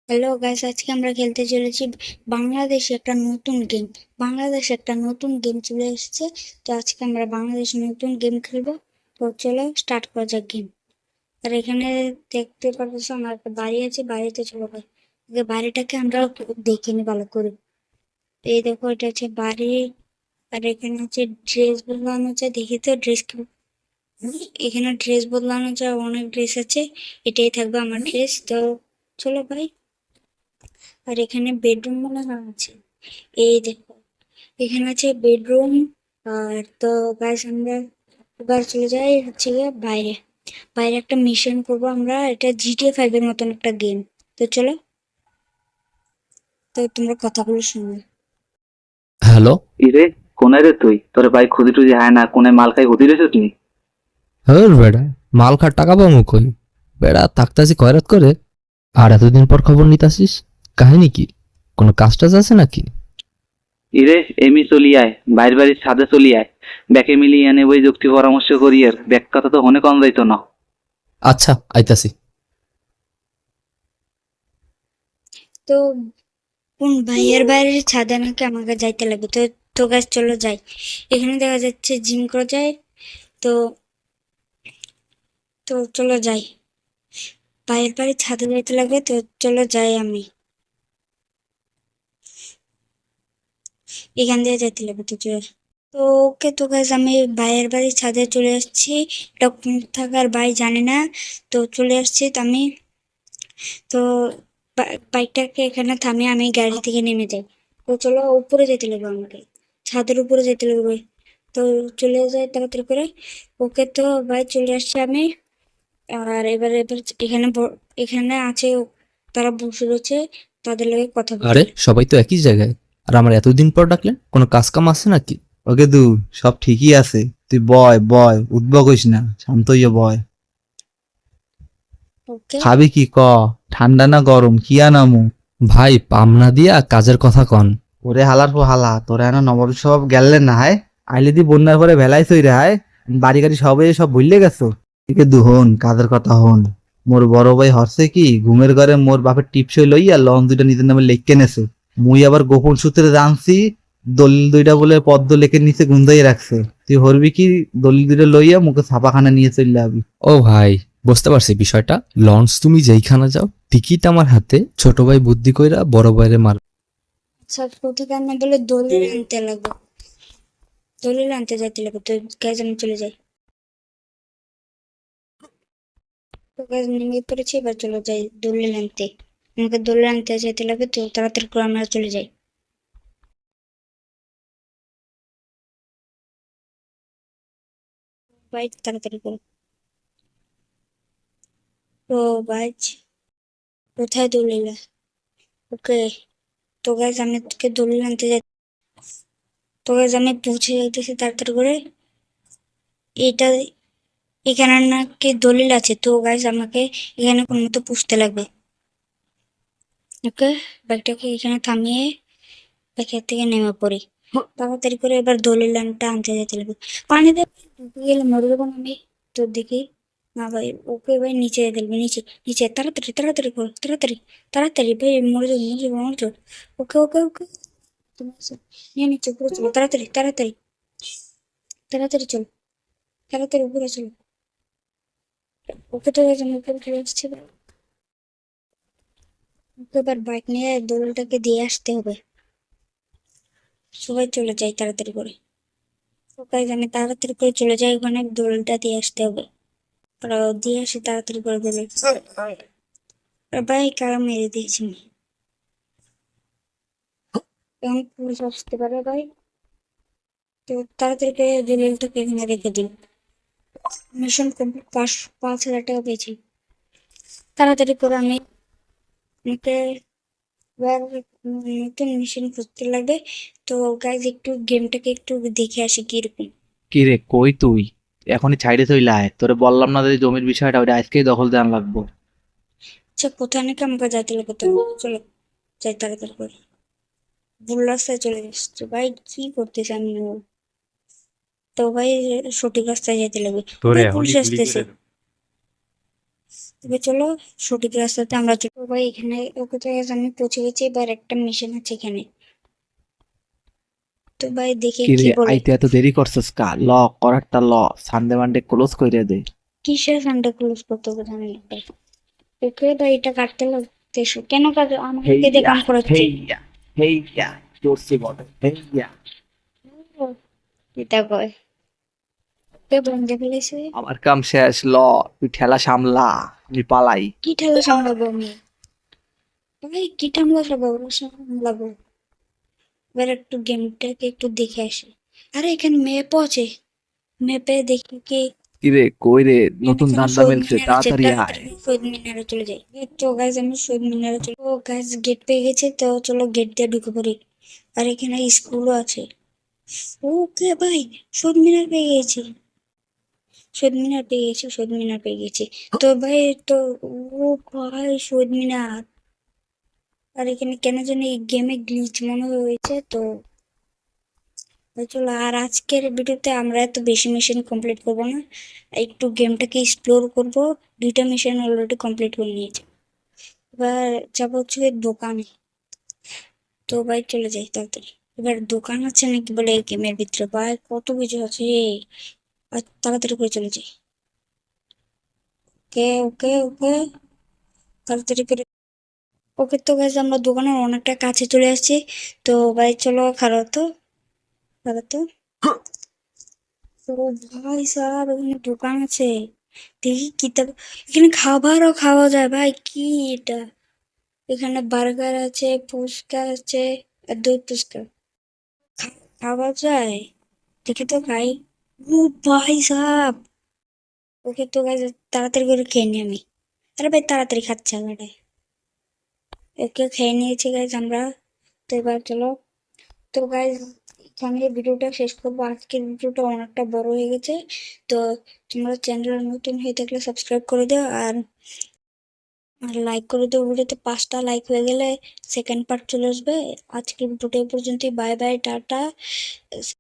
Hello guys, আজকে আমরা খেলতে চলেছি বাংলাদেশে একটা নতুন গেম। বাংলাদেশে একটা নতুন গেম চলে এসেছে। তো আজকে আমরা বাংলাদেশে নতুন গেম খেলবো। তো চলো স্টার্ট করা যাক গেম। আর এখানে দেখতে পাচ্ছ আমার একটা বাড়ি আছে, বাড়িতে চলো ভাই। বাড়িটাকে আমরা দেখে নি ভালো করে। এই দেখো, এটা হচ্ছে বাড়ি। আর এখানে হচ্ছে ড্রেস বদলানো যায়, দেখি তো ড্রেস। এখানে ড্রেস বদলানো যায়, অনেক ড্রেস আছে। এটাই থাকবে আমার ড্রেস। তো চলো ভাই। আর এখানে বেডরুম মনে হয় আছে। এই দেখো, এখানে আছে বেডরুম। আর তো গাইস, আমরা এবার চলে যাই হচ্ছে গিয়ে বাইরে। বাইরে একটা মিশন করবো আমরা। এটা GTA 5 এর মতন একটা গেম। তো চলো, তো তোমরা কথাগুলো শুনো। হ্যালো। ইরে, কোনায় রে তুই? তোর ভাই খুদি টুদি হায় না, কোনায় মাল খাই হুতি রেছো তুমি? হ্যাঁ বেড়া, মাল খার টাকা পাবো কই? বেড়া থাকতাছি খয়রাত করে, আর এতদিন পর খবর নিতাছিস। কাহিনী কি? কোনো কাজ টাজ আছে নাকি? ইরে, এমি চলি আয়, বাইর বাড়ির ছাদে চলি আয়। ব্যাকে মিলিয়ে এনে বই যুক্তি পরামর্শ করি। এর ব্যাক কথা তো হনে কম যাইতো না। আচ্ছা, আইতাছি। তো কোন ভাইয়ের বাইরের ছাদে নাকি আমাকে যাইতে লাগবে। তো তো গাছ চলো যাই। এখানে দেখা যাচ্ছে জিম করা যায়। তো তো চলো যাই। ভাইয়ের বাড়ির ছাদে যাইতে লাগবে, তো চলো যাই আমি। এখান দিয়ে যাইতে লাগবে, তো চলো। তো ওকে, তো গাইস আমি ভাইয়ের বাড়ির ছাদে চলে আসছি। এটা কোন থাকার ভাই জানি না। তো চলে আসছি তো আমি। তো বাইকটাকে এখানে থামিয়ে আমি গাড়ি থেকে নেমে যাই। তো চলো, উপরে যেতে লাগবে আমাকে। ছাদের উপরে যেতে লাগবে। তো চলে যাই তাড়াতাড়ি করে। ওকে, তো ভাই চলে আসছি আমি। আর এবার এবার এখানে এখানে আছে, তারা বসে রয়েছে। তাদের লগে কথা আরে বলতে। সবাই তো একই জায়গায়, আর আমার এতদিন পর ডাকলেন, কোনো কাজ কাম আছে নাকি? ওকে দু, সব ঠিকই আছে। তুই বয় বয়, উদ্ভব হইস না, শান্ত হইয়া বয়। ওকে। খাবি কি ক? ঠান্ডা না গরম, কি আনামু? ভাই পামনা দিয়া কাজের কথা কন। ওরে হালার পো হালা, তোরা এনা নবাব সব গেলেন না হায়? আইলে দি বন্যার পরে ভেলাই সই রে হায়। বাড়ি গাড়ি সবে সব ভুললে গেছো? একে দু হন, কাদের কথা হন। মোর বড় ভাই হরছে কি, ঘুমের ঘরে মোর বাপের টিপসই লইয়া লন দুইটা নিজের নামে লেখকে নেছে। মুই আবার গোপন সূত্রে জানছি, দলিল দুইটা বলে পদ্ম লেখের নিচে গুন্দাই রাখছে। তুই হরবি কি, দলিল দুইটা লইয়া মুখে ছাপাখানা নিয়ে চললে আবি। ও ভাই, বুঝতে পারছি বিষয়টা। লঞ্চ তুমি যেইখানে যাও, টিকিট আমার হাতে। ছোট ভাই বুদ্ধি কইরা বড় ভাইরে মার। আচ্ছা, প্রতিকার না বলে দলিল আনতে লাগবে। দলিল আনতে যাইতে লাগবে, তো গ্যাস আমি চলে যাই। তো গ্যাস নেমে পড়েছি, এবার চলে যাই দলিল আনতে। আমাকে দলিল আনতে যেতে লাগবে, তো তাড়াতাড়ি করে আমরা চলে যাই। ভাই তাড়াতাড়ি করো। তো ভাই, কোথায় দলিল? ওকে। তো গ্যাস আমি তোকে দলিল আনতে যাই। তো গ্যাস আমি পৌঁছে যাইতেছি তাড়াতাড়ি করে। এটা এখানে নাকি দলিল আছে, তো গাইস আমাকে এখানে কোনো মতো পুষতে লাগবে। ওকে, ব্যাগটাকে এখানে থামিয়ে ব্যাগের থেকে নেমে পড়ি। তাড়াতাড়ি করে এবার দলিল আনতে আনতে যেতে লাগবে। পানিতে ডুবে গেলে মরে যাবো না আমি। তোর দেখি। না ভাই, ওকে ভাই নিচে যেতে লাগবে, নিচে নিচে তাড়াতাড়ি তাড়াতাড়ি করো, তাড়াতাড়ি তাড়াতাড়ি ভাই, মরে যাবো মরে যাবো মরে যাবো। ওকে ওকে ওকে, তুমি এসো। নিয়ে নিচে উপরে চলো, তাড়াতাড়ি তাড়াতাড়ি তাড়াতাড়ি চলো, তাড়াতাড়ি উপরে চলো। ওকে, তো আমি উপরে চলে এসেছি। ওকে, এবার বাইক নিয়ে দোলটাকে দিয়ে আসতে হবে। সবাই চলে যাই তাড়াতাড়ি করে। তো গাইস আমি তাড়াতাড়ি করে চলে যাই, ওখানে দোলটা দিয়ে আসতে হবে। আর দিয়ে আসি তাড়াতাড়ি করে দোল। আর ভাই, কারা মেরে দিয়েছি? এখন পুলিশ আসতে পারে ভাই। তো তাড়াতাড়ি করে দলিলটাকে এখানে রেখে দিন। মিশন কমপ্লিট, 5,000 টাকা পেয়েছি। তাড়াতাড়ি করে আমি আমাকে এবার নতুন মিশন খুঁজতে লাগবে। তো গাইজ একটু গেমটাকে একটু দেখে আসি কিরকম। কি রে, কই তুই? এখনই ছাইড়ে চইলা আয়, তোরে বললাম না যে জমির বিষয়টা, ওটা আজকেই দখল দেওয়ান লাগবো। আচ্ছা, কোথায় নাকি আমাকে যাইতে লাগবে, তো চলো যাই তাড়াতাড়ি করে। ভুল রাস্তায় চলে এসছে ভাই, কি করতেছে আমি? তো ভাই, সঠিক রাস্তায় যেতে লাগবে। তোরে ভাই পুলিশ এখনই গুলি আসতেছে। করে দেব। তবে চলো সঠিক রাস্তাতে আমরা চলবো। ভাই এখানে ওকে তো guys আমি পৌঁছে গেছি, এবার একটা মিশন আছে এখানে। তো ভাই দেখি কি কি রে বলে। আইতে এত দেরি করছস কা ল করারটা ল সানডে মানডে ক্লোজ কইরা দে কিসের সানডে ক্লোজ করতে হবে জানি না ভাই। ওকে ভাই এটা কাটতে লাগতে কেন কাজ আমাকে দিয়ে কাম করাচ্ছে? হেইয়া জোরসে বলে হেইয়া এটা কয় ওকে বন্ধে ফেলেছে। আমার কাম শেষ ল তুই ঠেলা সামলা আমি পালাই কি ঠেলা সামলাবো আমি? ভাই কি ঠামলা সামলাবো? এবার একটু গেমটাকে একটু দেখে আসি। আরে এখানে ম্যাপও আছে, ম্যাপে দেখি কি কি রে কই রে নতুন এখানে ধান্দা শহীদ মিলছে মিনার আছে, তাড়াতাড়ি আয় তাড়াতাড়ি শহীদ মিনারে চলে যাই। এই তো গাইজ আমি শহীদ মিনারে চলে, ও গাইজ গেট পেয়ে গেছে, তো চলো গেট দিয়ে ঢুকে পড়ি। আর এখানে স্কুলও আছে। ওকে ভাই শহীদ মিনার পেয়ে গেছি, শহীদ মিনার পেয়ে গেছি, শহীদ মিনার পেয়ে গেছি। তো ভাই তো ও ভাই শহীদ মিনার। আর এখানে কেন জানি এই গেমে গ্লিচ মনে হয়েছে তো। চলো আর আজকের ভিডিওতে আমরা এত বেশি মিশন কমপ্লিট করবো না, একটু গেমটাকে এক্সপ্লোর করব। 2টা মিশন অলরেডি কমপ্লিট করে নিয়েছি, এবার যাবো হচ্ছে গিয়ে দোকানে। তো ভাই চলে যাই তাড়াতাড়ি। এবার দোকান আছে নাকি বলে এই গেমের ভিতরে ভাই কত কিছু আছে। আর তাড়াতাড়ি করে চলে যাই। ওকে ওকে ওকে তাড়াতাড়ি করে। ওকে তো গাইজ আমরা দোকানের অনেকটা কাছে চলে আসছি। তো ভাই চলো খারাপ তো, খারাপ তো। তো ভাই স্যার ওখানে দোকান আছে, দেখি কিতাব, এখানে খাবারও খাওয়া যায় ভাই, কি এটা? এখানে বার্গার আছে, ফুচকা আছে, আর দই ফুচকা খাওয়া যায়, দেখি তো ভাই। ও ভাই সাহেব, ওকে তো গাইজ তাড়াতাড়ি করে খেয়ে নি আমি। আরে ভাই তাড়াতাড়ি খাচ্ছে আমার। ওকে খেয়ে নিয়েছি গাইজ আমরা। তো এবার চলো, তো গাইজ এখানে ভিডিওটা শেষ করবো, আজকের ভিডিওটা অনেকটা বড় হয়ে গেছে। তো তোমরা চ্যানেল নতুন হয়ে থাকলে সাবস্ক্রাইব করে দিও, আর লাইক করে দিও। ভিডিওতে 5টা লাইক হয়ে গেলে সেকেন্ড পার্ট চলে আসবে। আজকের ভিডিওটা এই পর্যন্তই, বাই বাই টাটা।